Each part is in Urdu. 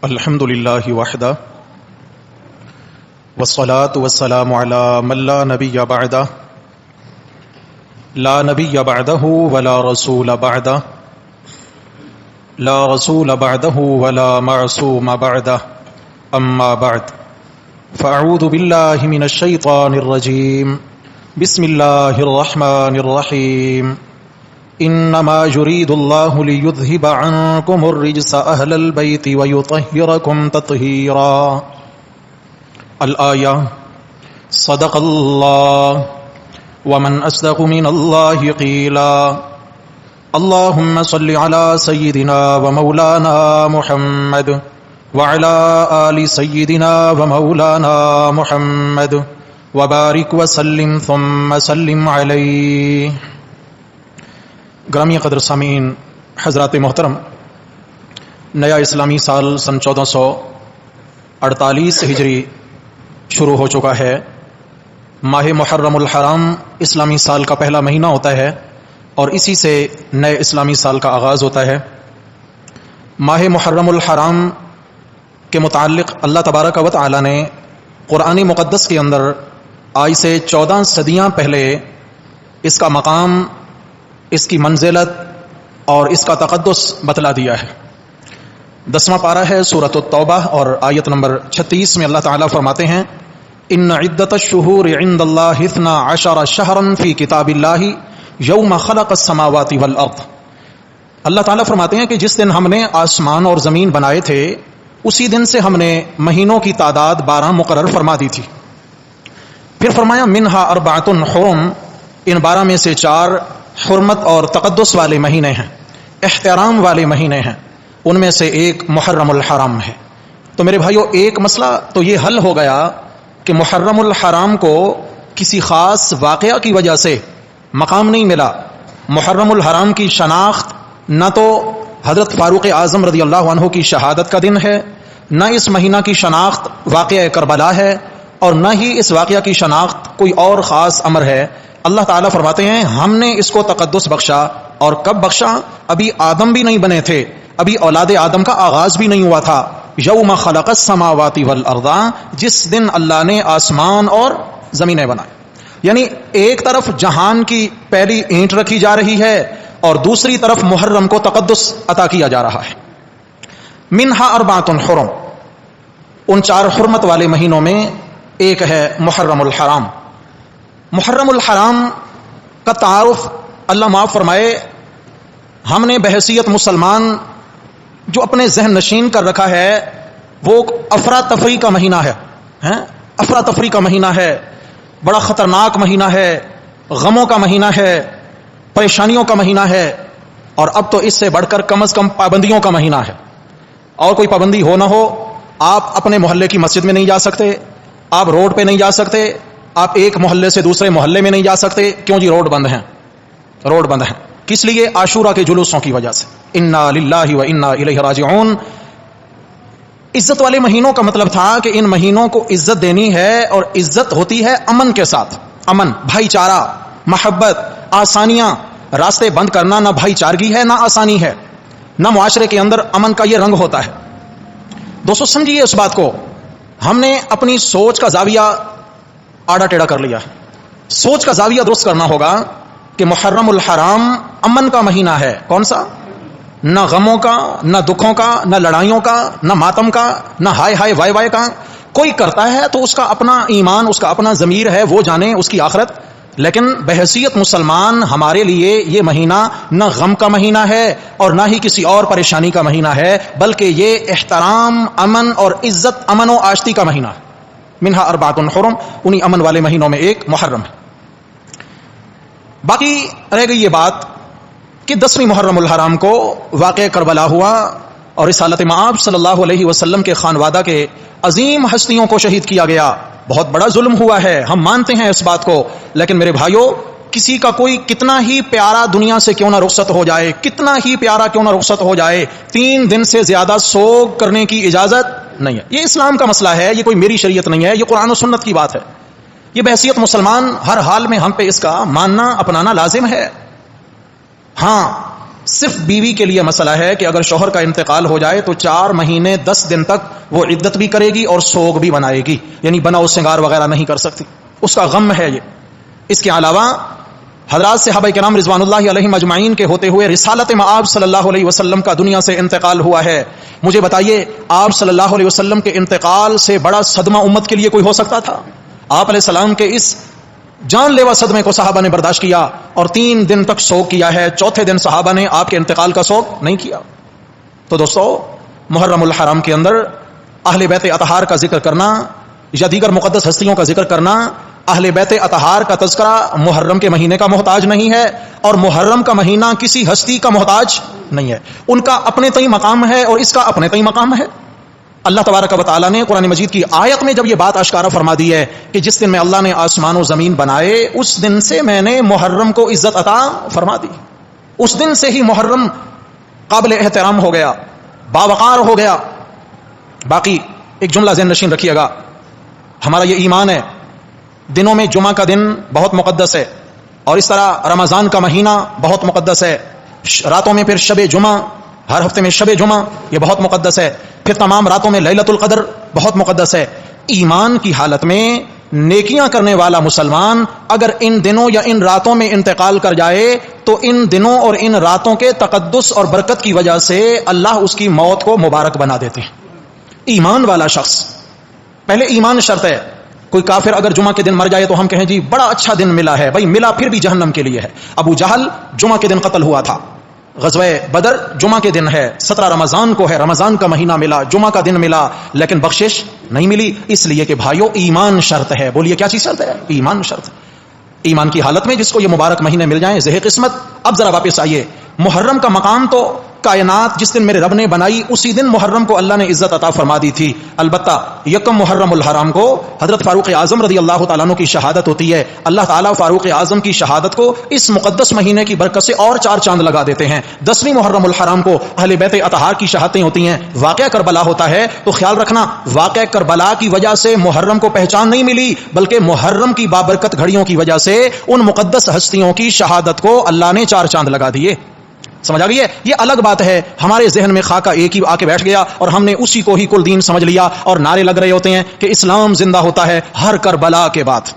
الحمد للہ وحدہ والصلاة والسلام علی من لا نبی بعدہ لا نبی بعدہ ولا رسول بعدہ لا رسول بعدہ ولا معصوم بعدہ اما بعد فاعوذ باللہ من الشیطان الرجیم بسم اللہ الرحمن الرحیم انما يريد الله ليذهب عنكم الرجس اهل البيت ويطهركم تطهيرا الآية صدق الله ومن أصدق من الله قيلا اللهم صل على سيدنا ومولانا محمد وعلى آل سيدنا ومولانا محمد وبارك وسلم ثم سلم عليه. گرامی قدر سامعین حضرات محترم، نیا اسلامی سال سن 1448 ہجری شروع ہو چکا ہے. ماہ محرم الحرام اسلامی سال کا پہلا مہینہ ہوتا ہے اور اسی سے نئے اسلامی سال کا آغاز ہوتا ہے. ماہ محرم الحرام کے متعلق اللہ تبارک و تعالی نے قرآن مقدس کے اندر آج سے 14 صدیاں پہلے اس کا مقام، اس کی منزلت اور اس کا تقدس بتلا دیا ہے. 10واں پارہ ہے سورۃ التوبہ اور آیت نمبر 36 میں اللہ تعالیٰ فرماتے ہیں ان عدت الشہور عند اللہ 12 شہرا فی کتاب اللہ یوم خلق السماوات والارض. اللہ تعالیٰ فرماتے ہیں کہ جس دن ہم نے آسمان اور زمین بنائے تھے اسی دن سے ہم نے مہینوں کی تعداد 12 مقرر فرما دی تھی. پھر فرمایا منہا اربعۃ حرم، ان 12 میں سے 4 حرمت اور تقدس والے مہینے ہیں، احترام والے مہینے ہیں. ان میں سے ایک محرم الحرام ہے. تو میرے بھائیو، ایک مسئلہ تو یہ حل ہو گیا کہ محرم الحرام کو کسی خاص واقعہ کی وجہ سے مقام نہیں ملا. محرم الحرام کی شناخت نہ تو حضرت فاروق اعظم رضی اللہ عنہ کی شہادت کا دن ہے، نہ اس مہینہ کی شناخت واقعہ کربلا ہے، اور نہ ہی اس واقعہ کی شناخت کوئی اور خاص امر ہے. اللہ تعالیٰ فرماتے ہیں ہم نے اس کو تقدس بخشا. اور کب بخشا؟ ابھی آدم بھی نہیں بنے تھے، ابھی اولاد آدم کا آغاز بھی نہیں ہوا تھا. یوم خلق السماوات والارض، جس دن اللہ نے آسمان اور زمینیں بنائے. یعنی ایک طرف جہان کی پہلی اینٹ رکھی جا رہی ہے اور دوسری طرف محرم کو تقدس عطا کیا جا رہا ہے. منہا اربعۃ حرم، ان 4 حرمت والے مہینوں میں ایک ہے محرم الحرام. محرم الحرام کا تعارف اللہ معاف فرمائے ہم نے بحیثیت مسلمان جو اپنے ذہن نشین کر رکھا ہے وہ افراتفری کا مہینہ ہے. افراتفری کا مہینہ ہے، بڑا خطرناک مہینہ ہے، غموں کا مہینہ ہے، پریشانیوں کا مہینہ ہے. اور اب تو اس سے بڑھ کر کم از کم پابندیوں کا مہینہ ہے. اور کوئی پابندی ہو نہ ہو، آپ اپنے محلے کی مسجد میں نہیں جا سکتے، آپ روڈ پہ نہیں جا سکتے، آپ ایک محلے سے دوسرے محلے میں نہیں جا سکتے. کیوں جی؟ روڈ بند ہیں. روڈ بند ہیں کس لیے؟ عاشورہ کے جلوسوں کی وجہ سے. انا للہ و انا الیہ راجعون. عزت والے مہینوں کا مطلب تھا کہ ان مہینوں کو عزت دینی ہے، اور عزت ہوتی ہے امن کے ساتھ. امن، بھائی چارہ، محبت، آسانیاں. راستے بند کرنا نہ بھائی چارگی ہے، نہ آسانی ہے، نہ معاشرے کے اندر امن کا یہ رنگ ہوتا ہے. دوستو سمجھیے اس بات کو، ہم نے اپنی سوچ کا زاویہ آڑا ٹیڑھا کر لیا. سوچ کا زاویہ درست کرنا ہوگا کہ محرم الحرام امن کا مہینہ ہے. کون سا؟ نہ غموں کا، نہ دکھوں کا، نہ لڑائیوں کا، نہ ماتم کا، نہ ہائے ہائے وائے وائے کا. کوئی کرتا ہے تو اس کا اپنا ایمان، اس کا اپنا ضمیر ہے، وہ جانے اس کی آخرت. لیکن بحیثیت مسلمان ہمارے لیے یہ مہینہ نہ غم کا مہینہ ہے اور نہ ہی کسی اور پریشانی کا مہینہ ہے، بلکہ یہ احترام، امن اور عزت، امن و آشتی کا مہینہ ہے. منہا اربعۃ حرم، انہی امن والے مہینوں میں ایک محرم ہے. باقی رہ گئی یہ بات کہ 10ویں محرم الحرام کو واقع کربلا ہوا اور رسالت مآب صلی اللہ علیہ وسلم کے خانوادہ کے عظیم ہستیوں کو شہید کیا گیا. بہت بڑا ظلم ہوا ہے، ہم مانتے ہیں اس بات کو. لیکن میرے بھائیوں، کسی کا کوئی کتنا ہی پیارا دنیا سے کیوں نہ رخصت ہو جائے، کتنا ہی پیارا کیوں نہ رخصت ہو جائے، 3 دن سے زیادہ سوگ کرنے کی اجازت نہیں ہے. یہ اسلام کا مسئلہ ہے، یہ کوئی میری شریعت نہیں ہے، یہ قرآن و سنت کی بات ہے. یہ بحیثیت مسلمان ہر حال میں ہم پہ اس کا ماننا اپنانا لازم ہے. ہاں صرف بیوی کے لیے مسئلہ ہے کہ اگر شوہر کا انتقال ہو جائے تو 4 مہینے 10 دن تک وہ عدت بھی کرے گی اور سوگ بھی بنائے گی، یعنی بناؤ سنگار وغیرہ نہیں کر سکتی، اس کا غم ہے یہ۔ اس کے علاوہ حضرات صحابہ کرام رضوان اللہ علیہم اجمعین کے ہوتے ہوئے رسالت مآب صلی اللہ علیہ وسلم کا دنیا سے انتقال ہوا ہے۔ مجھے بتائیے آپ صلی اللہ علیہ وسلم کے انتقال سے بڑا صدمہ امت کے لیے کوئی ہو سکتا تھا؟ آپ علیہ السلام کے اس جان لیوا صدمے کو صحابہ نے برداشت کیا اور 3 دن تک سوگ کیا ہے، چوتھے دن صحابہ نے آپ کے انتقال کا سوگ نہیں کیا۔ تو دوستو، محرم الحرام کے اندر اہل بیت اطہار کا ذکر کرنا یا دیگر مقدس ہستیوں کا ذکر کرنا، اہل بیت اطہار کا تذکرہ محرم کے مہینے کا محتاج نہیں ہے، اور محرم کا مہینہ کسی ہستی کا محتاج نہیں ہے۔ ان کا اپنے تئیں مقام ہے اور اس کا اپنے تئیں مقام ہے۔ اللہ تبارک و تعالیٰ نے قرآن مجید کی آیت میں جب یہ بات اشکارا فرما دی ہے کہ جس دن میں اللہ نے آسمان و زمین بنائے اس دن سے میں نے محرم کو عزت عطا فرما دی، اس دن سے ہی محرم قابل احترام ہو گیا، باوقار ہو گیا۔ باقی ایک جملہ ذہن نشین رکھیے گا، ہمارا یہ ایمان ہے دنوں میں جمعہ کا دن بہت مقدس ہے، اور اس طرح رمضان کا مہینہ بہت مقدس ہے، راتوں میں پھر شب جمعہ، ہر ہفتے میں شب جمعہ یہ بہت مقدس ہے، پھر تمام راتوں میں لیلۃ القدر بہت مقدس ہے۔ ایمان کی حالت میں نیکیاں کرنے والا مسلمان اگر ان دنوں یا ان راتوں میں انتقال کر جائے تو ان دنوں اور ان راتوں کے تقدس اور برکت کی وجہ سے اللہ اس کی موت کو مبارک بنا دیتے ہیں۔ ایمان والا شخص، پہلے ایمان شرط ہے۔ کوئی کافر اگر جمعہ کے دن مر جائے تو ہم کہیں جی بڑا اچھا دن ملا ہے، بھائی ملا پھر بھی جہنم کے لیے ہے۔ ابو جہل جمعہ کے دن قتل ہوا تھا، غزوہ بدر جمعہ کے دن ہے، 17 رمضان کو ہے، رمضان کا مہینہ ملا، جمعہ کا دن ملا، لیکن بخشش نہیں ملی، اس لیے کہ بھائیو ایمان شرط ہے۔ بولیے کیا چیز شرط ہے؟ ایمان شرط ہے۔ ایمان کی حالت میں جس کو یہ مبارک مہینے مل جائیں زہ قسمت۔ اب ذرا واپس آئیے، محرم کا مقام تو کائنات جس دن میرے رب نے بنائی اسی دن محرم کو اللہ نے عزت عطا فرما دی تھی۔ البتہ یکم محرم الحرام کو حضرت فاروق اعظم رضی اللہ تعالیٰ عنہ کی شہادت ہوتی ہے۔ اللہ تعالیٰ فاروق اعظم کی شہادت کو اس مقدس مہینے کی برکت سے اور 4 چاند لگا دیتے ہیں۔ 10ویں محرم الحرام کو اہل بیت اطہار کی شہادتیں ہوتی ہیں۔ واقعہ کربلا ہوتا ہے تو خیال رکھنا واقعہ کربلا کی وجہ سے محرم کو پہچان نہیں ملی، بلکہ محرم کی بابرکت گھڑیوں کی وجہ سے ان مقدس ہستیوں کی شہادت کو اللہ نے 4 چاند لگا دیے۔ سمجھ آ گئی ہے؟ یہ الگ بات ہے ہمارے ذہن میں خاکہ ایک ہی آ کے بیٹھ گیا اور ہم نے اسی کو ہی کل دین سمجھ لیا، اور نعرے لگ رہے ہوتے ہیں کہ اسلام زندہ ہوتا ہے ہر کربلا کے بعد۔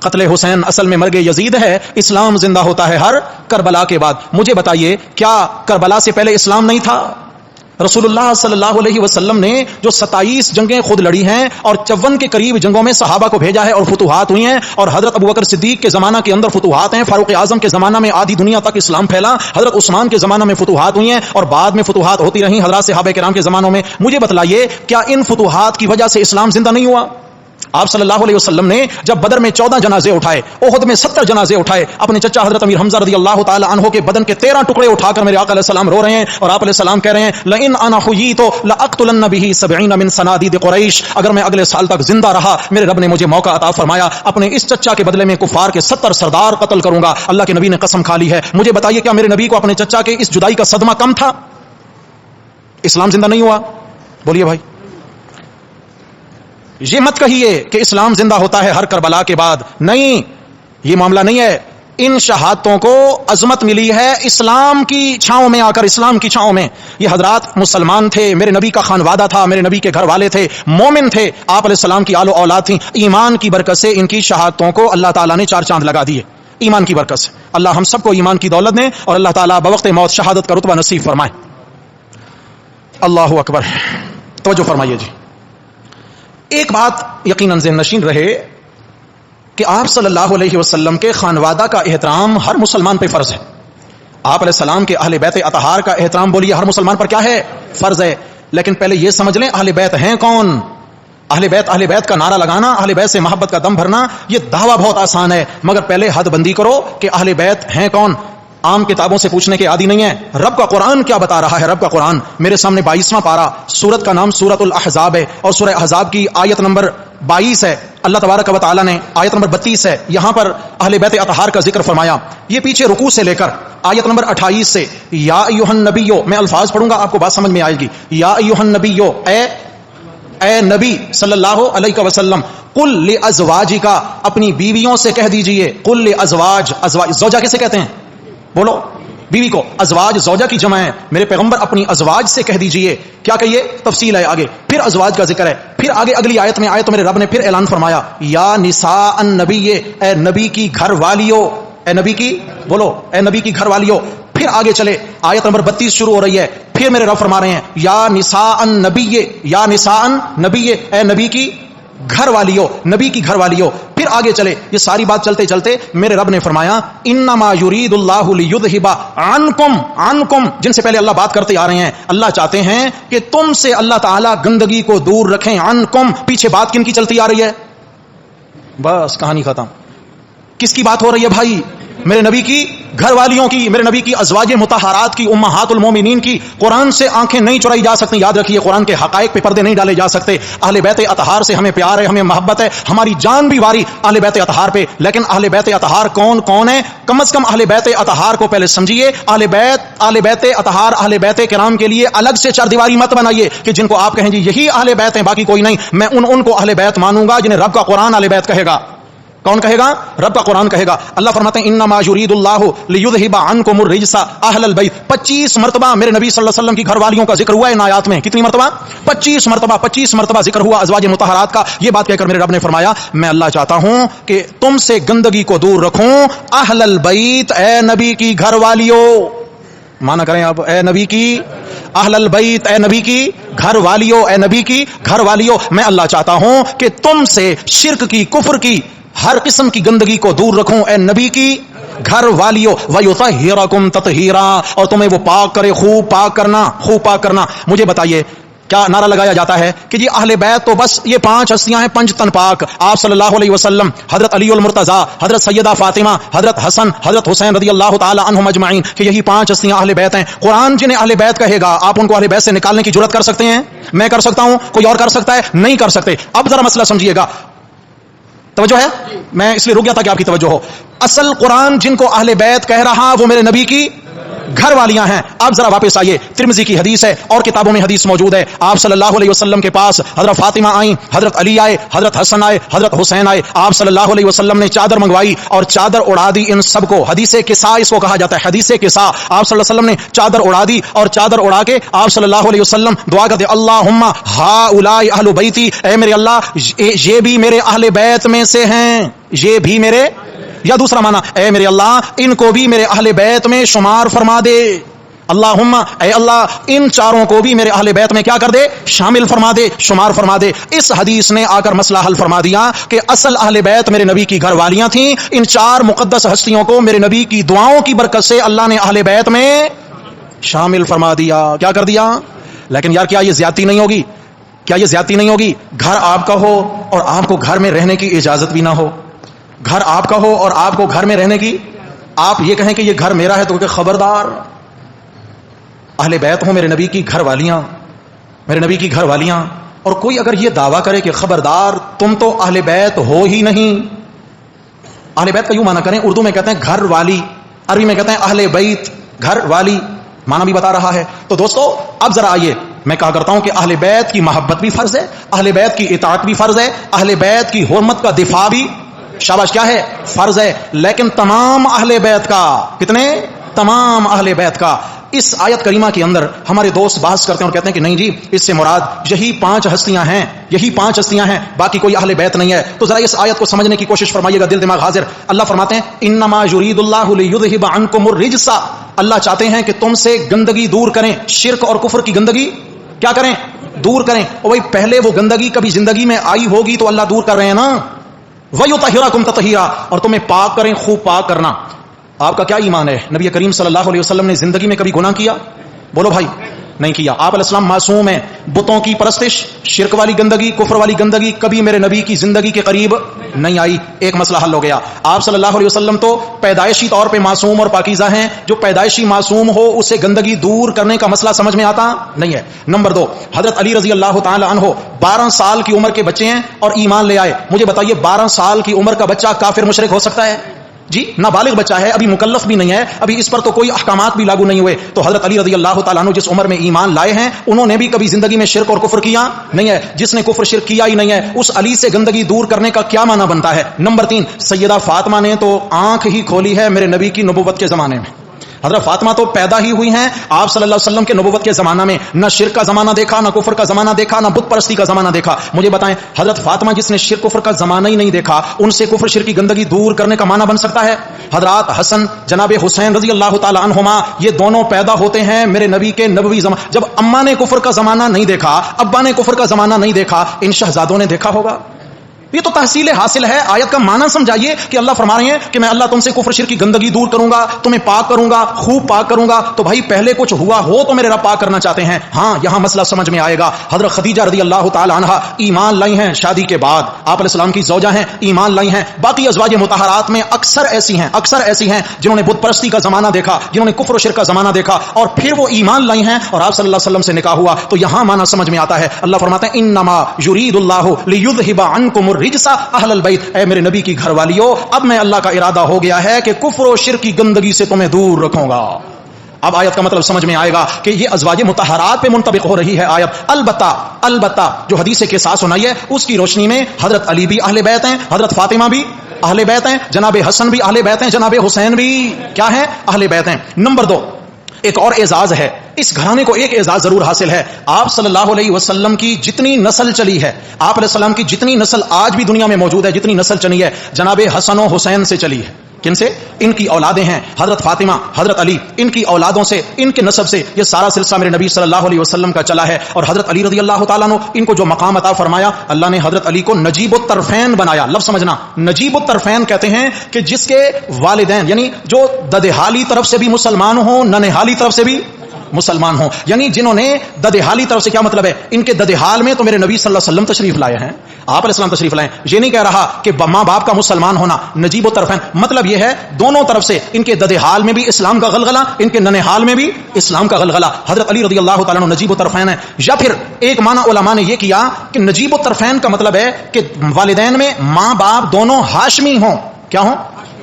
قتل حسین اصل میں مرگ یزید ہے، اسلام زندہ ہوتا ہے ہر کربلا کے بعد۔ مجھے بتائیے کیا کربلا سے پہلے اسلام نہیں تھا؟ رسول اللہ صلی اللہ علیہ وسلم نے جو 27 جنگیں خود لڑی ہیں اور 54 کے قریب جنگوں میں صحابہ کو بھیجا ہے اور فتوحات ہوئی ہیں، اور حضرت ابوبکر صدیق کے زمانہ کے اندر فتوحات ہیں، فاروق اعظم کے زمانہ میں آدھی دنیا تک اسلام پھیلا، حضرت عثمان کے زمانہ میں فتوحات ہوئی ہیں اور بعد میں فتوحات ہوتی رہیں حضرات صحابہ کرام کے زمانوں میں۔ مجھے بتلائیے کیا ان فتوحات کی وجہ سے اسلام زندہ نہیں ہوا؟ آپ صلی اللہ علیہ وسلم نے جب بدر میں 14 جنازے اٹھائے، احد میں 70 جنازے اٹھائے، اپنے چچا حضرت امیر حمزہ رضی اللہ تعالی عنہ کے بدن کے 13 ٹکڑے اٹھا کر میرے آقا علیہ السلام رو رہے ہیں، اور آپ علیہ السلام کہہ رہے ہیں لئن انا حییت لاقتلن به 70 من صنادید قریش، اگر میں اگلے سال تک زندہ رہا میرے رب نے مجھے موقع عطا فرمایا، اپنے اس چچا کے بدلے میں کفار کے 70 سردار قتل کروں گا۔ اللہ کے نبی نے قسم کھا لی ہے۔ مجھے بتائیے کیا میرے نبی کو اپنے چچا کے اس جدائی کا صدمہ کم تھا؟ اسلام زندہ نہیں ہوا؟ بولیے بھائی، یہ مت کہیے کہ اسلام زندہ ہوتا ہے ہر کربلا کے بعد، نہیں، یہ معاملہ نہیں ہے۔ ان شہادتوں کو عظمت ملی ہے اسلام کی چھاؤں میں آ کر، اسلام کی چھاؤں میں۔ یہ حضرات مسلمان تھے، میرے نبی کا خانوادہ تھا، میرے نبی کے گھر والے تھے، مومن تھے، آپ علیہ السلام کی آل و اولاد تھیں۔ ایمان کی برکت سے ان کی شہادتوں کو اللہ تعالیٰ نے 4 چاند لگا دیے، ایمان کی برکت سے۔ اللہ ہم سب کو ایمان کی دولت دیں اور اللہ تعالیٰ بوقت موت شہادت کا رتبہ نصیب فرمائے۔ اللہ اکبر، توجہ فرمائیے جی۔ ایک بات یقیناً ذہن نشین رہے کہ آپ صلی اللہ علیہ وسلم کے خانوادہ کا احترام ہر مسلمان پہ فرض ہے۔ آپ علیہ السلام کے اہل بیت اطہار کا احترام بولیے ہر مسلمان پر کیا ہے؟ فرض ہے۔ لیکن پہلے یہ سمجھ لیں اہل بیت ہیں کون؟ اہل بیت کا نعرہ لگانا، اہل بیت سے محبت کا دم بھرنا، یہ دعویٰ بہت آسان ہے، مگر پہلے حد بندی کرو کہ اہل بیت ہیں کون۔ عام کتابوں سے پوچھنے کے عادی نہیں ہے۔ رب کا قرآن کیا بتا رہا ہے؟ رب کا قرآن میرے سامنے 22واں پارہ، سورت کا نام سورت الاحزاب ہے اور سورہ احزاب کی آیت نمبر 22 ہے۔ اللہ تبارک و تعالی نے آیت نمبر 32 ہے، یہاں پر اہل بیت اطہار کا ذکر فرمایا۔ یہ پیچھے رکوع سے لے کر آیت نمبر 28 سے یا ایھا النبیو، میں الفاظ پڑھوں گا آپ کو بات سمجھ میں آئے گی۔ یا ایھا النبیو، اے نبی صلی اللہ علیہ وسلم، قل لازواجک، اپنی بیویوں سے کہہ دیجئے، قل لازواج، زوجہ کسے کہتے ہیں؟ بولو بیوی کو ازواج زوجہ کی جمع ہے. میرے پیغمبر اپنی ازواج سے کہہ دیجئے. کیا کہیے؟ تفصیل ہے آگے. پھر ازواج کا ذکر ہے. پھر آگے اگلی آیت میں آئے تو میرے رب نے پھر اعلان فرمایا یا نساء النبی، اے نبی کی گھر والیو، اے نبی کی بولو، اے نبی کی گھر والیو. پھر آگے چلے آیت نمبر 32 شروع ہو رہی ہے. پھر میرے رب فرما رہے ہیں یا نساء النبی، یا نساء النبی، اے نبی کی گھر والیو، نبی کی گھر والیو. پھر آگے چلے یہ ساری بات چلتے چلتے میرے رب نے فرمایا انما یرید اللہ لیذھب عنکم، جن سے پہلے اللہ بات کرتے آ رہے ہیں، اللہ چاہتے ہیں کہ تم سے اللہ تعالی گندگی کو دور رکھیں. عنکم، پیچھے بات کن کی چلتی آ رہی ہے؟ بس کہانی ختم. کس کی بات ہو رہی ہے بھائی؟ میرے نبی کی گھر والیوں کی، میرے نبی کی ازواج مطہرات کی، امہات المومنین کی. قرآن سے آنکھیں نہیں چرائی جا سکتی. یاد رکھیے قرآن کے حقائق پہ پردے نہیں ڈالے جا سکتے. اہل بیت اطہار سے ہمیں پیار ہے، ہمیں محبت ہے، ہماری جان بھی واری اہل بیت اطہار پہ. لیکن اہل بیت اطہار کون ہے؟ کم از کم اہل بیت اطہار کو پہلے سمجھیے. اہل بیت اطہار، اہل بیت کرام کے لیے الگ سے چار دیواری مت بنائیے کہ جن کو آپ کہیں جی یہی اہل بیت ہیں باقی کوئی نہیں. میں ان کو اہل بیت مانوں گا جنہیں رب کا قرآن اہل بیت کہے گا. کون کہے گا؟ رب کا قرآن کہے گا. اللہ فرماتے ہیں انما یرید اللہ لیذھب عنکم الرجس اہل البیت. 25 مرتبہ میرے نبی صلی اللہ علیہ وسلم کی گھر والیوں کا ذکر ہوا ہے ان آیات میں. کتنی مرتبہ؟ 25 مرتبہ ذکر ہوا ازواج مطہرات کا. یہ بات کہہ کر میرے رب نے فرمایا میں اللہ چاہتا ہوں کہ تم سے گندگی کو دور رکھوں. اہل البیت، اے نبی کی گھر والیوں. مانا کریں آپ، اے نبی کی اہل البیت، اے نبی کی گھر والیوں، اے نبی کی گھر والیوں. میں اللہ چاہتا ہوں کہ تم سے شرک کی، کفر کی، ہر قسم کی گندگی کو دور رکھوں اے نبی کی گھر والیوں. وَيُطَهِّرَكُمْ تَطْهِيرًا، اور تمہیں وہ پاک کرے، خوب پاک کرنا. مجھے بتائیے کیا نعرہ لگایا جاتا ہے کہ جی اہل بیت تو بس یہ 5 ہستیاں ہیں، 5 تن پاک. آپ صلی اللہ علیہ وسلم، حضرت علی المرتضیٰ، حضرت سیدہ فاطمہ، حضرت حسن، حضرت حسین رضی اللہ تعالی عنہم اجمعین، کہ یہی 5 ہستیاں اہل بیت ہیں. قرآن جنہیں اہل بیت کہے گا آپ ان کو اہل بیت سے نکالنے کی جرات کر سکتے ہیں؟ میں کر سکتا ہوں، کوئی اور کر سکتا ہے؟ نہیں کر سکتے. اب ذرا مسئلہ سمجھیے گا. توجہ ہے؟ میں اس لیے رک گیا تھا کہ آپ کی توجہ ہو. اصل قرآن جن کو اہل بیت کہہ رہا وہ میرے نبی کی گھر والیاں ہیں. آپ ذرا واپس آئیے. ترمذی کی حدیث ہے اور کتابوں میں حدیث موجود ہے. آپ صلی اللہ علیہ وسلم کے پاس حضرت فاطمہ آئیں، حضرت علی آئے، حضرت حسن آئے، حضرت حسین آئے. آپ صلی اللہ علیہ وسلم نے چادر منگوائی اور چادر اڑا دی ان سب کو. حدیث کسا اس کو کہا جاتا ہے، حدیث کسا. آپ صلی اللہ علیہ وسلم نے چادر اڑا دی اور چادر اڑا کے آپ صلی اللہ علیہ وسلم دعا کرتے اللہم ہؤلاء اہل بیتی، اے میرے اللہ یہ بھی میرے اہل بیت میں سے ہیں، یہ بھی میرے، یا دوسرا معنی اے میرے اللہ ان کو بھی میرے اہل بیت میں شمار فرما دے. اللہم، اے اللہ ان چاروں کو بھی میرے اہل بیت میں کیا کر دے؟ شامل فرما دے، شمار فرما دے. اس حدیث نے آ کر مسئلہ حل فرما دیا کہ اصل اہل بیت میرے نبی کی گھر والیاں تھیں. ان 4 مقدس ہستیوں کو میرے نبی کی دعاؤں کی برکت سے اللہ نے اہل بیت میں شامل فرما دیا. کیا کر دیا؟ لیکن یار کیا یہ زیادتی نہیں ہوگی؟ کیا یہ زیادتی نہیں ہوگی؟ گھر آپ کا ہو اور آپ کو گھر میں رہنے کی اجازت بھی نہ ہو. گھر آپ کا ہو اور آپ کو گھر میں رہنے کی، آپ یہ کہیں کہ یہ گھر میرا ہے تو کہ خبردار اہل بیت ہوں میرے نبی کی گھر والیاں، میرے نبی کی گھر والیاں. اور کوئی اگر یہ دعویٰ کرے کہ خبردار تم تو اہل بیت ہو ہی نہیں. اہل بیت کا یوں معنی کریں، اردو میں کہتے ہیں گھر والی، عربی میں کہتے ہیں اہل بیت، گھر والی معنی بھی بتا رہا ہے. تو دوستو اب ذرا آئیے، میں کہا کرتا ہوں کہ اہل بیت کی محبت بھی فرض ہے، اہل بیت کی اطاعت بھی فرض ہے، اہل بیت کی حرمت کا دفاع بھی شاباش کیا ہے؟ فرض ہے. لیکن تمام اہل بیت کا، کتنے؟ تمام اہل بیت کا. اس آیت کریمہ کے اندر ہمارے دوست بحث کرتے ہیں اور کہتے ہیں کہ نہیں جی اس سے مراد یہی 5 ہستیاں ہیں، یہی 5 ہستیاں ہیں، باقی کوئی اہل بیت نہیں ہے. تو ذرا اس آیت کو سمجھنے کی کوشش فرمائیے گا، دل دماغ حاضر. اللہ فرماتے ہیں انما یرید اللہ لیذھب عنکم الرجس، اللہ چاہتے ہیں کہ تم سے گندگی دور کریں، شرک اور کفر کی گندگی کیا کریں؟ دور کریں. اور بھائی پہلے وہ گندگی کبھی زندگی میں آئی ہوگی تو اللہ دور کر رہے ہیں نا. وَيُطَهِّرَكُمْ تَطْهِيرًا، اور تمہیں پاک کریں، خوب پاک کرنا. آپ کا کیا ایمان ہے؟ نبی کریم صلی اللہ علیہ وسلم نے زندگی میں کبھی گناہ کیا؟ بولو بھائی، نہیں کیا. آپ علیہ السلام معصوم ہیں. بتوں کی پرستش، شرک والی گندگی، کفر والی گندگی کبھی میرے نبی کی زندگی کے قریب نہیں آئی. ایک مسئلہ حل ہو گیا. آپ صلی اللہ علیہ وسلم تو پیدائشی طور پہ معصوم اور پاکیزہ ہیں. جو پیدائشی معصوم ہو اسے گندگی دور کرنے کا مسئلہ سمجھ میں آتا نہیں ہے. نمبر 2، حضرت علی رضی اللہ تعالی عنہ 12 سال کی عمر کے بچے ہیں اور ایمان لے آئے. مجھے بتائیے 12 سال کی عمر کا بچہ کافر مشرک ہو سکتا ہے؟ جی نابالغ بچہ ہے، ابھی مکلف بھی نہیں ہے، ابھی اس پر تو کوئی احکامات بھی لاگو نہیں ہوئے. تو حضرت علی رضی اللہ تعالیٰ عنہ جس عمر میں ایمان لائے ہیں انہوں نے بھی کبھی زندگی میں شرک اور کفر کیا نہیں ہے. جس نے کفر شرک کیا ہی نہیں ہے اس علی سے گندگی دور کرنے کا کیا معنی بنتا ہے؟ نمبر 3، سیدہ فاطمہ نے تو آنکھ ہی کھولی ہے میرے نبی کی نبوت کے زمانے میں. حضرت فاطمہ تو پیدا ہی ہوئی ہیں آپ صلی اللہ علیہ وسلم کے نبوت کے زمانہ میں، نہ شرک کا زمانہ دیکھا، نہ کفر کا زمانہ دیکھا، نہ بت پرستی کا زمانہ دیکھا. مجھے بتائیں حضرت فاطمہ جس نے شرک کفر کا زمانہ ہی نہیں دیکھا، ان سے کفر شرک کی گندگی دور کرنے کا معنی بن سکتا ہے؟ حضرات حسن جناب حسین رضی اللہ تعالی عنہما یہ دونوں پیدا ہوتے ہیں میرے نبی کے نبوی زمانہ. جب اماں نے کفر کا زمانہ نہیں دیکھا، ابا نے کفر کا زمانہ نہیں دیکھا، ان شہزادوں نے دیکھا ہوگا؟ یہ تو تحصیل حاصل ہے. آیت کا معنی سمجھائیے کہ اللہ فرما رہے ہیں کہ میں اللہ تم سے کفر شرک کی گندگی دور کروں گا، تمہیں پاک کروں گا، خوب پاک کروں گا. تو بھائی پہلے کچھ ہوا ہو تو میرے رب پاک کرنا چاہتے ہیں. ہاں یہاں مسئلہ سمجھ میں آئے گا. حضرت خدیجہ رضی اللہ تعالی عنہا ایمان لائی ہیں شادی کے بعد، آپ علیہ السلام کی زوجہ ہیں، ایمان لائی ہیں. باقی ازواج مطہرات میں اکثر ایسی ہیں جنہوں نے بت پرستی کا زمانہ دیکھا، جنہوں نے کفر و شرک کا زمانہ دیکھا اور پھر وہ ایمان لائی ہیں اور آپ صلی اللہ علیہ وسلم سے نکاح ہوا. تو یہاں معنی سمجھ میں آتا ہے. اللہ فرماتے ہیں انما یرید اللہ لیذھب عنکم الرجس اہل البیت، اے میرے نبی کی گھر والیو، اب میں اللہ کا ارادہ ہو گیا ہے کہ کفر و شرک کی گندگی سے تمہیں دور رکھوں گا. اب آیت کا مطلب سمجھ میں آئے گا کہ یہ ازواج مطہرات پہ منطبق ہو رہی ہے آیت. البتہ جو حدیث کے ساتھ سنائی ہے اس کی روشنی میں حضرت علی بھی اہل بیت ہیں، حضرت فاطمہ بھی اہل بیت ہیں، جناب حسن بھی اہل بیت ہیں، جناب حسین بھی کیا ہیں؟ اہل بیت ہیں. نمبر 2 ایک اور اعزاز ہے، اس گھرانے کو ایک اعزاز ضرور حاصل ہے. آپ صلی اللہ علیہ وسلم کی جتنی نسل چلی ہے، آپ علیہ السلام کی جتنی نسل آج بھی دنیا میں موجود ہے، جتنی نسل چلی ہے جناب حسن و حسین سے چلی ہے. کن سے؟ ان کی اولادیں ہیں حضرت فاطمہ، حضرت علی، ان کی اولادوں سے، ان کے نسب سے یہ سارا سلسلہ میرے نبی صلی اللہ علیہ وسلم کا چلا ہے. اور حضرت علی رضی اللہ تعالیٰ عنہ ان کو جو مقام عطا فرمایا، اللہ نے حضرت علی کو نجیب الطرفین بنایا. لفظ سمجھنا، نجیب الطرفین کہتے ہیں کہ جس کے والدین یعنی جو ددحالی طرف سے بھی مسلمان ہوں، ننہالی طرف سے بھی مسلمان ہوں. یعنی جنہوں نے ددحالی طرف سے، کیا مطلب ہے؟ ان کے ددحال میں تو میرے نبی صلی اللہ علیہ وسلم تشریف لائے ہیں، آپ علیہ السلام تشریف لائے. یہ نہیں کہہ رہا کہ ماں باپ کا مسلمان ہونا. نجیب الطرفین مطلب یہ ہے دونوں طرف سے، ان کے ددحال میں بھی اسلام کا غلغلہ، ان کے ننہال میں بھی اسلام کا غلغلہ. حضرت علی رضی اللہ تعالیٰ عنہ نجیب الطرفین ہے. یا پھر ایک معنی علماء نے یہ کیا کہ نجیب الطرفین کا مطلب ہے کہ والدین میں ماں باپ دونوں ہاشمی ہوں. کیا ہوں؟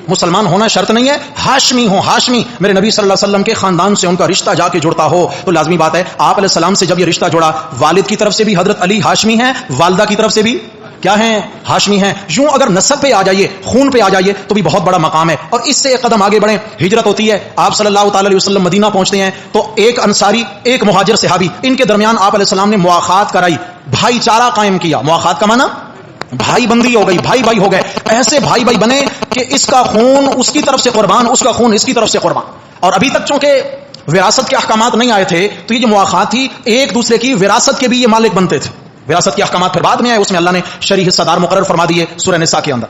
مسلمان ہونا شرط نہیں ہے، ہاشمی ہو. ہاشمی میرے نبی صلی اللہ علیہ وسلم کے خاندان سے ان کا رشتہ جا کے جڑتا ہو تو لازمی بات ہے. آپ علیہ السلام سے جب یہ رشتہ جڑا، والد کی طرف سے بھی حضرت علی ہاشمی ہیں، والدہ کی طرف سے بھی کیا ہیں؟ ہاشمی ہیں. یوں اگر نسب پہ آ جائیے، خون پہ آ جائیے تو بھی بہت بڑا مقام ہے. اور اس سے ایک قدم آگے بڑھیں، ہجرت ہوتی ہے، آپ صلی اللہ تعالی علیہ وسلم مدینہ پہنچتے ہیں تو ایک انصاری، ایک مہاجر صحابی، ان کے درمیان آپ علیہ السلام نے مواخات کرائی، بھائی چارہ قائم کیا. مواخات کا معنی بھائی بندی ہو گئی، بھائی بھائی ہو گئے. ایسے بھائی بھائی بنے کہ اس کا خون اس کی طرف سے قربان، اس کا خون اس کی طرف سے قربان. اور ابھی تک چونکہ وراثت کے احکامات نہیں آئے تھے تو یہ جو مواخات تھی، ایک دوسرے کی وراثت کے بھی یہ مالک بنتے تھے. وراثت کے احکامات پھر بعد میں آئے، اس میں اللہ نے شرعی حصہ دار مقرر فرما دیے سورہ نساء کے اندر.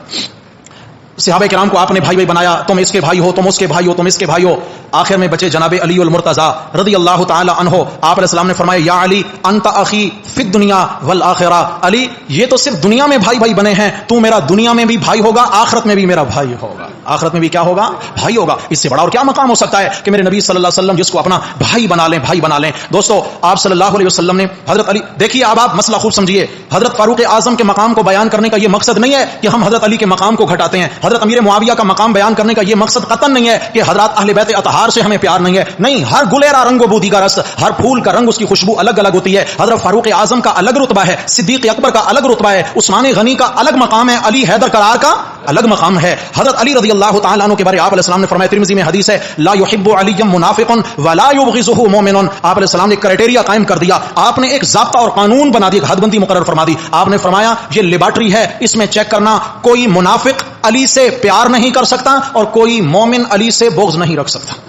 صحابہ کرام کو آپ نے بھائی بھائی بنایا، تم اس کے بھائی ہو، تم اس کے بھائی ہو، تم اس کے بھائی ہو. آخر میں بچے جناب علی المرتضی رضی اللہ تعالی عنہ. آپ علیہ السلام نے فرمایا یا علی انت اخی فی الدنیا والآخرہ. علی یہ تو صرف دنیا میں بھائی بھائی بنے ہیں، تو میرا دنیا میں بھی بھائی ہوگا، آخرت میں بھی میرا بھائی ہوگا. آخرت میں بھی کیا ہوگا؟ بھائی ہوگا. اس سے بڑا اور کیا مقام ہو سکتا ہے کہ میرے نبی صلی اللہ علیہ وسلم جس کو اپنا بھائی بنا لیں، بھائی بنا لیں. دوستو آپ صلی اللہ علیہ وسلم نے حضرت علی، دیکھیے اب آپ مسئلہ خوب سمجھیے، حضرت فاروق اعظم کے مقام کو بیان کرنے کا یہ مقصد نہیں ہے کہ ہم حضرت علی کے مقام کو گھٹاتے ہیں. حضرت امیر معاویہ کا مقام بیان کرنے کا یہ مقصد قطعاً نہیں ہے کہ حضرات اہل بیت اطہار سے ہمیں پیار نہیں ہے. نہیں، ہر گلیرا رنگ و بو دیگر است، ہر پھول کا رنگ اس کی خوشبو الگ الگ ہوتی ہے. حضرت فاروق اعظم کا الگ رتبہ ہے، صدیق اکبر کا الگ رتبہ ہے، عثمان غنی کا الگ مقام ہے، علی حیدر قرار کا الگ مقام ہے. حضرت علی رضی اللہ تعالیٰ عنہ کے بارے آپ علیہ السلام نے فرمایا، ترمذی میں حدیث ہے، لا يحب علی منافق ولا يبغضه مؤمن. آپ علیہ السلام نے کرائٹیریا قائم کر دیا، آپ نے ایک ضابطہ اور قانون بنا دیا، حد بندی مقرر فرما دی. آپ نے فرمایا یہ لیبارٹری ہے، اس میں چیک کرنا کوئی منافق علی سے پیار نہیں کر سکتا اور کوئی مومن علی سے بغض نہیں رکھ سکتا.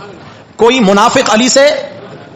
کوئی منافق علی سے،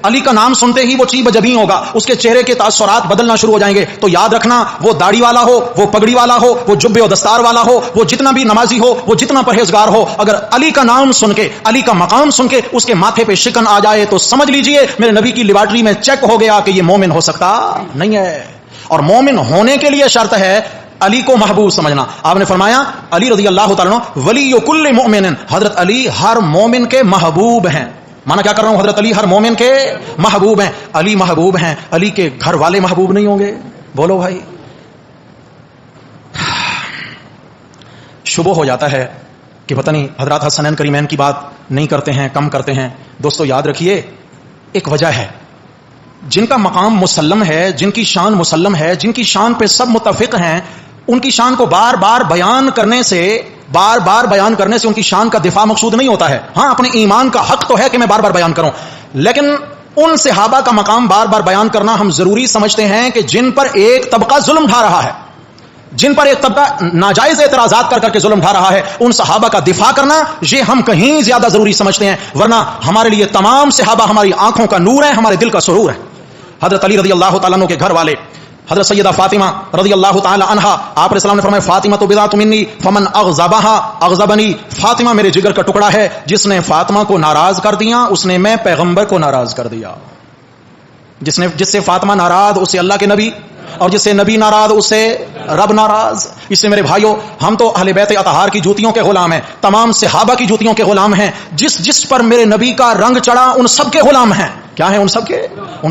علی کا نام سنتے ہی وہ چیب جبیں ہوگا، اس کے چہرے کے تاثرات بدلنا شروع ہو جائیں گے. تو یاد رکھنا، وہ داڑھی والا ہو، وہ پگڑی والا ہو، وہ جبے و دستار والا ہو، وہ جتنا بھی نمازی ہو، وہ جتنا پرہیزگار ہو، اگر علی کا نام سن کے، علی کا مقام سن کے اس کے ماتھے پہ شکن آ جائے تو سمجھ لیجئے میرے نبی کی لیبارٹری میں چیک ہو گیا کہ یہ مومن ہو سکتا نہیں ہے. اور مومن ہونے کے لیے شرط ہے علی کو محبوب سمجھنا. آپ نے فرمایا علی رضی اللہ تعالیٰ عنہ ولی کل مومن، حضرت علی ہر مومن کے محبوب ہیں. مانا کیا کر رہا ہوں؟ حضرت علی ہر مومن کے محبوب ہیں. علی محبوب ہیں، علی کے گھر والے محبوب نہیں ہوں گے؟ بولو بھائی. شبہ ہو جاتا ہے کہ پتہ نہیں حضرات حسنین کریمین کی بات نہیں کرتے ہیں، کم کرتے ہیں. دوستو یاد رکھیے ایک وجہ ہے، جن کا مقام مسلم ہے، جن کی شان مسلم ہے، جن کی شان پہ سب متفق ہیں، ان کی شان کو بار بار بیان کرنے سے بار بار بیان کرنے سے ان کی شان کا دفاع مقصود نہیں ہوتا ہے. ہاں اپنے ایمان کا حق تو ہے کہ میں بار بار بیان کروں, لیکن ان صحابہ کا مقام بار بار بیان کرنا ہم ضروری سمجھتے ہیں کہ جن پر ایک طبقہ ظلم ڈھا رہا ہے, جن پر ایک طبقہ ناجائز اعتراضات کر کے ظلم ڈھا رہا ہے, ان صحابہ کا دفاع کرنا یہ ہم کہیں زیادہ ضروری سمجھتے ہیں. ورنہ ہمارے لیے تمام صحابہ ہماری آنکھوں کا نور ہے, ہمارے دل کا سرور ہے. حضرت علی رضی اللہ تعالیٰ عنہ کے گھر والے حضرت سیدہ فاطمہ رضی اللہ تعالی عنہا, آپ علیہ السلام نے فرمایا فاطمہ تو بضعۃ منی فمن اغضبها اغضبنی, فاطمہ میرے جگر کا ٹکڑا ہے, جس نے فاطمہ کو ناراض کر دیا اس نے میں پیغمبر کو ناراض کر دیا. جس سے فاطمہ ناراض اس سے اللہ کے نبی, اور جس سے نبی ناراض اس سے رب ناراض. اس سے میرے بھائیوں ہم تو اہل بیت اطہار کی جوتیوں کے غلام ہیں, تمام صحابہ کی جوتیوں کے غلام ہیں. جس پر میرے نبی کا رنگ چڑھا ان سب کے غلام ہیں. کیا ہیں ان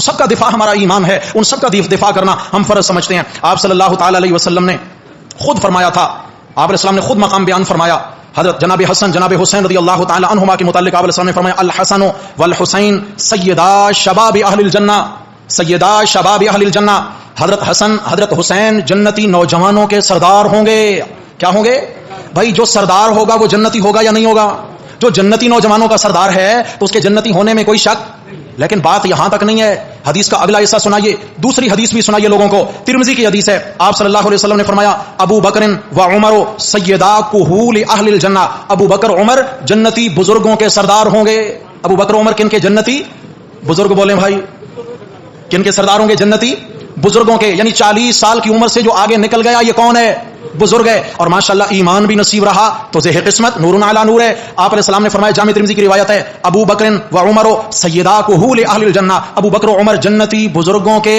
سب کا دفاع ہمارا ایمان ہے, ان سب کا دفاع کرنا ہم فرض سمجھتے ہیں. آپ صلی اللہ تعالی علیہ وسلم نے خود فرمایا تھا, آپ علیہ السلام نے خود مقام بیان فرمایا, حضرت جناب حسن جناب حسین رضی اللہ تعالی عنہما کے متعلق آپ علیہ السلام نے فرمایا الحسن والحسین سیدا شباب اہل الجنہ, سیدا شباب اہل الجنہ. حضرت حسن حضرت حسین جنتی نوجوانوں کے سردار ہوں گے. کیا ہوں گے بھائی؟ جو سردار ہوگا وہ جنتی ہوگا یا نہیں ہوگا؟ جو جنتی نوجوانوں کا سردار ہے تو اس کے جنتی ہونے میں کوئی شک. لیکن بات یہاں تک نہیں ہے, حدیث کا اگلا حصہ سنائیے, دوسری حدیث بھی سنائیے لوگوں کو. ترمذی کی حدیث ہے, آپ صلی اللہ علیہ وسلم نے فرمایا ابو بکر و عمر سیدا کہول اہل الجنہ, ابو بکر عمر جنتی بزرگوں کے سردار ہوں گے. ابو بکر عمر کن کے جنتی بزرگ بولیں بھائی, کن کے سردار ہوں گے؟ جنتی بزرگوں کے. یعنی 40 سال کی عمر سے جو آگے نکل گیا یہ کون ہے؟ بزرگ ہے. اور ماشاءاللہ ایمان بھی نصیب رہا تو زہ قسمت نور علی نور ہے. آپ علیہ السلام نے فرمایا, جامع ترمذی کی روایت ہے, ابو بکر و عمر سیدا کہول اہل الجنہ, ابو بکر و عمر جنتی بزرگوں کے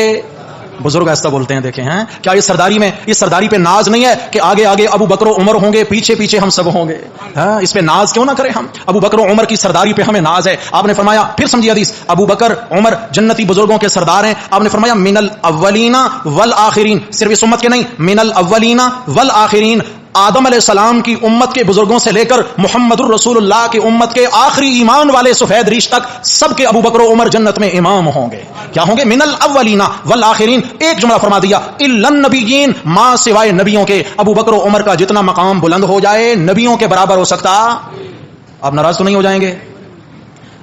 بزرگ. ایسا بولتے ہیں, دیکھیں ہیں کیا یہ سرداری میں, اس سرداری پہ ناز نہیں ہے کہ آگے آگے ابو بکر و عمر ہوں گے, پیچھے پیچھے ہم سب ہوں گے؟ ہاں اس پہ ناز کیوں نہ کریں ہم؟ ابو بکر و عمر کی سرداری پہ ہمیں ناز ہے. آپ نے فرمایا, پھر سمجھیے حدیث, ابو بکر عمر جنتی بزرگوں کے سردار ہیں. آپ نے فرمایا من الاولین والآخرین, صرف اس امت کے نہیں, من الاولین والآخرین, آدم علیہ السلام کی امت کے بزرگوں سے لے کر محمد الرسول اللہ کی امت کے آخری ایمان والے سفید ریش تک سب کے ابو بکر و عمر جنت میں امام ہوں گے. کیا ہوں گے؟ من الاولین والآخرین. ایک جملہ فرما دیا, الا النبیین, ماں سوائے نبیوں کے. ابو بکر و عمر کا جتنا مقام بلند ہو جائے نبیوں کے برابر ہو سکتا. آپ ناراض تو نہیں ہو جائیں گے؟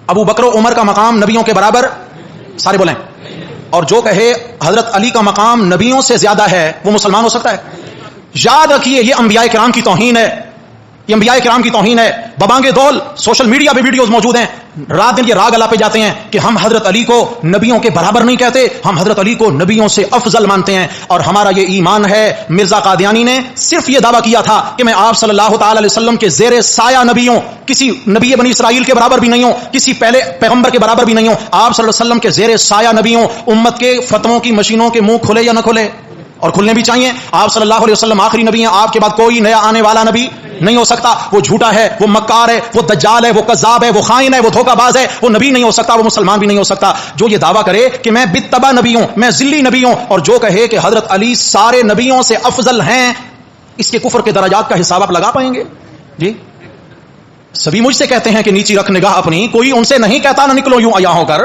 ابو بکر و عمر کا مقام نبیوں کے برابر, سارے بولیں. اور جو کہے حضرت علی کا مقام نبیوں سے زیادہ ہے وہ مسلمان ہو سکتا ہے؟ یاد رکھیے یہ انبیاء کرام کی توہین ہے, یہ انبیاء کرام کی توہین ہے. ببانگ دول سوشل میڈیا پہ ویڈیوز موجود ہیں, رات دن یہ راگ الاپے جاتے ہیں کہ ہم حضرت علی کو نبیوں کے برابر نہیں کہتے, ہم حضرت علی کو نبیوں سے افضل مانتے ہیں. اور ہمارا یہ ایمان ہے. مرزا قادیانی نے صرف یہ دعویٰ کیا تھا کہ میں آپ صلی اللہ تعالی علیہ وسلم کے زیر سایہ نبیوں, کسی نبی بنی اسرائیل کے برابر بھی نہیں ہوں, کسی پہلے پیغمبر کے برابر بھی نہیں ہوں, آپ صلی اللہ علیہ وسلم کے زیر سایہ نبیوں. امت کے فتووں کی مشینوں کے منہ کھلے یا نہ کھلے, اور کھلنے بھی چاہیے. آپ صلی اللہ علیہ وسلم آخری نبی ہیں, آپ کے بعد کوئی نیا آنے والا نبی نہیں ہو سکتا. وہ جھوٹا ہے, وہ مکار ہے, وہ دجال ہے, وہ کذاب ہے, وہ خائن ہے, وہ دھوکہ باز ہے, وہ نبی نہیں ہو سکتا, وہ مسلمان بھی نہیں ہو سکتا. جو یہ دعویٰ کرے کہ میں بتبع نبی ہوں, میں ذلی نبی ہوں, اور جو کہے کہ حضرت علی سارے نبیوں سے افضل ہیں, اس کے کفر کے درجات کا حساب آپ لگا پائیں گے؟ جی سبھی مجھ سے کہتے ہیں کہ نیچی رکھ نگاہ اپنی, کوئی ان سے نہیں کہتا نہ نکلو یوں عیاں ہو کر.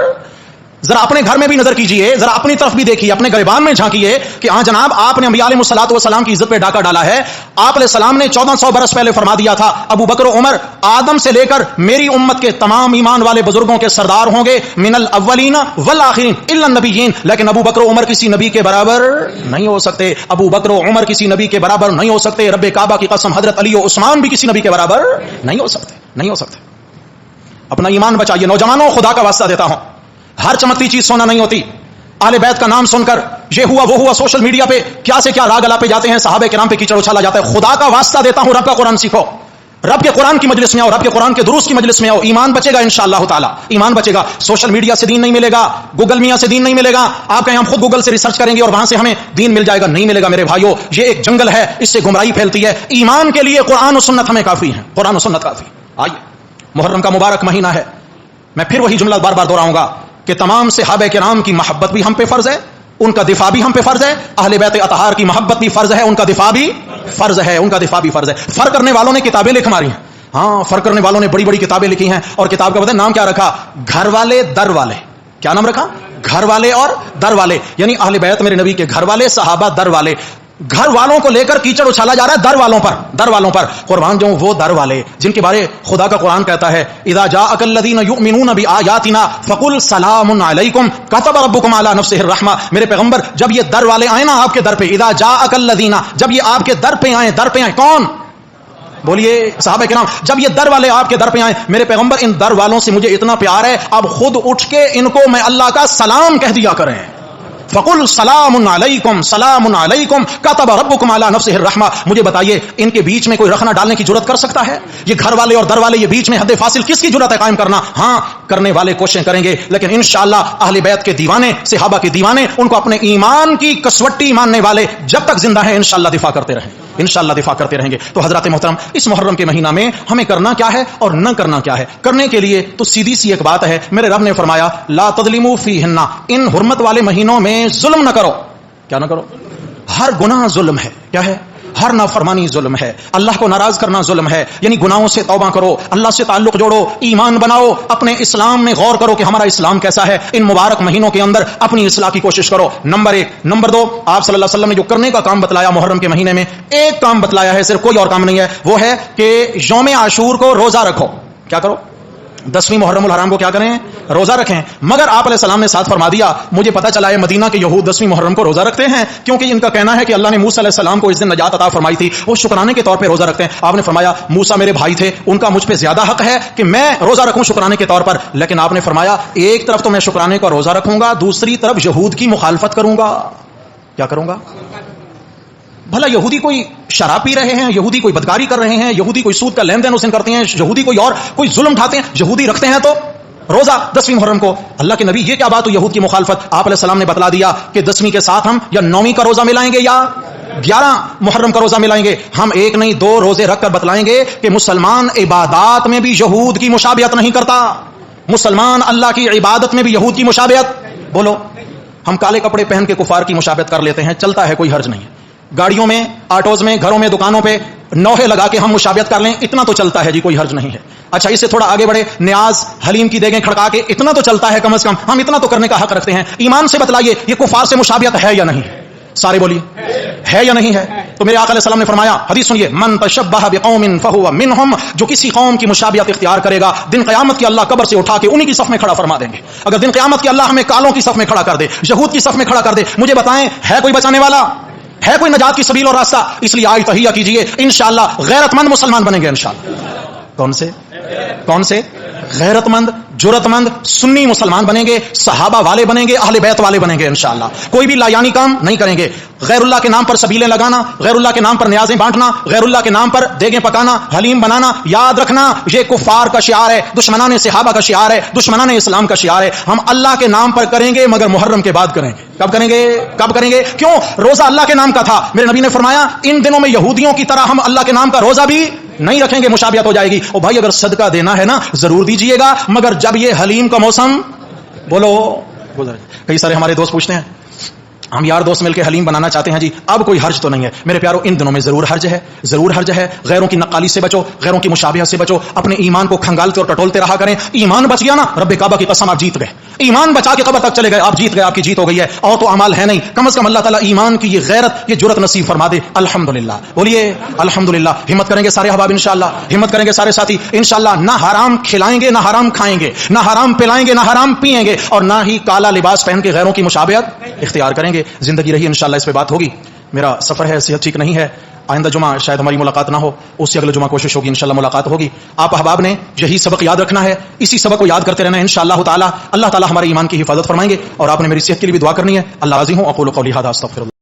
ذرا اپنے گھر میں بھی نظر کیجئے, ذرا اپنی طرف بھی دیکھیے, اپنے گریبان میں جھانکیے کہ ہاں جناب آپ نے انبیاء علیہ الصلوۃ والسلام کی عزت پہ ڈاکہ ڈالا ہے. آپ علیہ السلام نے 1400 برس پہلے فرما دیا تھا ابو بکر و عمر آدم سے لے کر میری امت کے تمام ایمان والے بزرگوں کے سردار ہوں گے, من الاولین والآخرین الا النبیین. لیکن ابو بکر و عمر کسی نبی کے برابر نہیں ہو سکتے, ابو بکر و عمر کسی نبی کے برابر نہیں ہو سکتے. رب کعبہ کی قسم حضرت علی و عثمان بھی کسی نبی کے برابر نہیں ہو سکتے, نہیں ہو سکتے. اپنا ایمان بچائیے نوجوانوں, خدا کا واسطہ دیتا ہوں, ہر چمکتی چیز سونا نہیں ہوتی. اہل بیت کا نام سن کر یہ ہوا وہ ہوا, سوشل میڈیا پہ کیا سے کیا راگ الاپے جاتے ہیں, صحابہ کرام پہ کیچڑ اچھالا جاتا ہے. خدا کا واسطہ دیتا ہوں, رب کا قرآن سیکھو, رب کے قرآن کی مجلس میں آؤ, رب کے قرآن کے دروس کی مجلس میں آؤ, ایمان بچے گا انشاءاللہ تعالی, ایمان بچے گا. سوشل میڈیا سے دین نہیں ملے گا, گوگل میاں سے دین نہیں ملے گا. آپ کہیں ہم خود گوگل سے ریسرچ کریں گے اور وہاں سے ہمیں دین مل جائے گا, نہیں ملے گا میرے بھائیوں. یہ ایک جنگل ہے, اس سے گمراہی پھیلتی ہے. ایمان کے لیے قرآن و سنت ہمیں کافی ہے, قرآن و سنت کافی. آئیے, محرم کا مبارک مہینہ ہے, میں پھر وہی جملہ بار بار دہراؤں گا کہ تمام صحابہ کرام کی محبت بھی ہم پہ فرض ہے, ان کا دفاع بھی ہم پہ فرض ہے. اہل بیت اطہار کی محبت بھی فرض ہے, ان کا دفاع بھی فرض ہے, ان کا دفاع بھی فرض ہے. فرق کرنے والوں نے کتابیں لکھ ماری ہیں, ہاں فرق کرنے والوں نے بڑی بڑی کتابیں لکھی ہیں, اور کتاب کا پتہ نام کیا رکھا؟ گھر والے در والے. کیا نام رکھا؟ گھر والے اور در والے. یعنی اہل بیت میرے نبی کے گھر والے, صحابہ در والے. گھر والوں کو لے کر کیچڑ اچھالا جا رہا ہے در والوں پر. قربان جو وہ در والے جن کے بارے خدا کا قرآن کہتا ہے اذا جاءک الذین یؤمنون بآیاتنا فقل سلام علیکم کتب ربکم علی نفسہ الرحمہ. میرے پیغمبر جب یہ در والے آئے نا آپ کے در پہ, اذا جاءک الذین, جب یہ آپ کے در پہ آئے کون بولیے صحابہ کرام, جب یہ در والے آپ کے در پہ آئے میرے پیغمبر ان در والوں سے مجھے اتنا پیار ہے اب خود اٹھ کے ان کو میں اللہ کا سلام کہہ دیا کریں. فقل سلام علیکم کتب ربکم علی نفسہ الرحمہ. مجھے بتائیے ان کے بیچ میں کوئی رکھنا ڈالنے کی جرات کر سکتا ہے؟ یہ گھر والے اور در والے, یہ بیچ میں حد فاصل کس کی جرات ہے قائم کرنا؟ ہاں کرنے والے کوششیں کریں گے, لیکن انشاءاللہ اہل بیت کے دیوانے, صحابہ کے دیوانے, ان کو اپنے ایمان کی کسوٹی ماننے والے جب تک زندہ ہیں انشاءاللہ دفاع کرتے رہیں, انشاءاللہ دفاع کرتے رہیں گے. تو حضرات محترم, اس محرم کے مہینہ میں ہمیں کرنا کیا ہے اور نہ کرنا کیا ہے؟ کرنے کے لیے تو سیدھی سی ایک بات ہے, میرے رب نے فرمایا لا تظلموا فیہن, ان حرمت والے مہینوں میں ظلم نہ کرو. کیا نہ کرو؟ ہر گناہ ظلم ہے. کیا ہے؟ ہر نافرمانی ظلم ہے. اللہ کو ناراض کرنا ظلم ہے. یعنی گناہوں سے توبہ کرو, اللہ سے تعلق جوڑو, ایمان بناؤ, اپنے اسلام میں غور کرو کہ ہمارا اسلام کیسا ہے. ان مبارک مہینوں کے اندر اپنی اصلاح کی کوشش کرو. نمبر 1. نمبر 2, آپ صلی اللہ علیہ وسلم نے جو کرنے کا کام بتلایا محرم کے مہینے میں, ایک کام بتلایا ہے, صرف کوئی اور کام نہیں ہے, وہ ہے کہ یوم عاشور کو روزہ رکھو. کیا کرو؟ 10ویں محرم الحرام کو کیا کریں؟ روزہ رکھیں. مگر آپ علیہ السلام نے ساتھ فرما دیا, مجھے پتا چلا ہے مدینہ کے یہود 10ویں محرم کو روزہ رکھتے ہیں کیونکہ ان کا کہنا ہے کہ اللہ نے موسیٰ علیہ السلام کو اس دن نجات عطا فرمائی تھی, وہ شکرانے کے طور پہ روزہ رکھتے ہیں. آپ نے فرمایا موسیٰ میرے بھائی تھے, ان کا مجھ پہ زیادہ حق ہے کہ میں روزہ رکھوں شکرانے کے طور پر, لیکن آپ نے فرمایا ایک طرف تو میں شکرانے کا روزہ رکھوں گا, دوسری طرف یہود کی مخالفت کروں گا. کیا کروں گا؟ بھلا یہودی کوئی شراب پی رہے ہیں, یہودی کوئی بدکاری کر رہے ہیں, یہودی کوئی سود کا لین دین اس دن کرتے ہیں, یہودی کوئی اور کوئی ظلم اٹھاتے ہیں, یہودی رکھتے ہیں تو روزہ 10ویں محرم کو. اللہ کے نبی یہ کیا بات ہو یہود کی مخالفت؟ آپ علیہ السلام نے بتلا دیا کہ 10ویں کے ساتھ ہم یا 9ویں کا روزہ ملائیں گے یا 11 محرم کا روزہ ملائیں گے. ہم ایک نہیں 2 روزے رکھ کر بتلائیں گے کہ مسلمان عبادات میں بھی یہود کی مشابہت نہیں کرتا, مسلمان اللہ کی عبادت میں بھی یہود کی مشابہت. بولو, ہم کالے کپڑے پہن کے کفار کی مشابہت کر لیتے ہیں, چلتا ہے, کوئی حرج نہیں ہے. گاڑیوں میں, آٹوز میں, گھروں میں, دکانوں پہ نوحے لگا کے ہم مشابہت کر لیں, اتنا تو چلتا ہے جی, کوئی حرج نہیں ہے. اچھا اس سے تھوڑا آگے بڑھے, نیاز حلیم کی دیگیں کھڑکا کے, اتنا تو چلتا ہے کم از کم, ہم اتنا تو کرنے کا حق رکھتے ہیں. ایمان سے بتلائیے یہ کفار سے مشابہت ہے یا نہیں؟ سارے بولیے, ہے یا نہیں ہے؟ تو میرے آقا علیہ السلام نے فرمایا, حدیث سنیے, من تشبہ بقوم فہو منہم, جو کسی قوم کی مشابہت اختیار کرے گا دن قیامت کی اللہ قبر سے اٹھا کے انہی کی صف میں کھڑا فرما دیں گے. اگر دن قیامت کی اللہ ہمیں کالوں کی صف میں کھڑا کر دے, یہود کی صف میں کھڑا کر دے, مجھے بتائیں ہے کوئی بچانے والا؟ ہے کوئی نجات کی سبیل اور راستہ؟ اس لیے آج تہیہ کیجئے, انشاءاللہ غیرت مند مسلمان بنیں گے انشاءاللہ. کون سے غیرت مند, جرت مند سنی مسلمان بنیں گے, صحابہ والے بنیں گے, اہل بیت والے بنیں گے انشاءاللہ. کوئی بھی لایانی کام نہیں کریں گے. غیر اللہ کے نام پر سبیلیں لگانا, غیر اللہ کے نام پر نیازیں بانٹنا, غیر اللہ کے نام پر دیگیں پکانا, حلیم بنانا, یاد رکھنا یہ کفار کا شعار ہے, دشمنان صحابہ کا شعار ہے, دشمنان اسلام کا شعار ہے. ہم اللہ کے نام پر کریں گے مگر محرم کے بعد کریں گے. کب کریں گے؟ کیوں؟ روزہ اللہ کے نام کا تھا. میرے نبی نے فرمایا ان دنوں میں یہودیوں کی طرح ہم اللہ کے نام کا روزہ بھی نہیں رکھیں گے, مشابہت ہو جائے گی. اور بھائی اگر صدقہ دینا ہے نا ضرور دیجئے گا, مگر جب یہ حلیم کا موسم بولو گزر. کئی سارے ہمارے دوست پوچھتے ہیں, ہم یار دوست مل کے حلیم بنانا چاہتے ہیں جی, اب کوئی حرج تو نہیں ہے. میرے پیارو ان دنوں میں ضرور حرج ہے. غیروں کی نقالی سے بچو, غیروں کی مشابہت سے بچو, اپنے ایمان کو کھنگالتے اور ٹٹولتے رہا کریں. ایمان بچ گیا نا, رب کعبہ کی قسم آپ جیت گئے. ایمان بچا کے قبر تک چلے گئے, آپ جیت گئے, آپ کی جیت ہو گئی ہے. اور تو اعمال ہے نہیں, کم از کم اللہ تعالیٰ ایمان کی یہ غیرت, یہ جرت نصیب فرما دے. الحمدللہ بولیے الحمدللہ. ہمت کریں گے سارے احباب انشاءاللہ, ہمت کریں گے سارے ساتھی انشاءاللہ. نہ حرام کھلائیں گے, نہ حرام کھائیں گے, نہ حرام پلائیں گے, نہ حرام پیئیں گے, اور نہ ہی کالا لباس پہن کے غیروں کی مشابہت اختیار کریں گے. زندگی رہی انشاءاللہ اس پہ بات ہوگی. میرا سفر ہے, صحت ٹھیک نہیں ہے, آئندہ جمعہ شاید ہماری ملاقات نہ ہو, اس سے اگلے جمعہ کوشش ہوگی انشاءاللہ ملاقات ہوگی. آپ احباب نے یہی سبق یاد رکھنا ہے, اسی سبق کو یاد کرتے رہنا ہے انشاءاللہ تعالی. اللہ تعالی ہمارے ایمان کی حفاظت فرمائیں گے, اور آپ نے میری صحت کے لیے بھی دعا کرنی ہے. اللہ راضی ہوں. اقول قولی ھذا استغفر اللہ.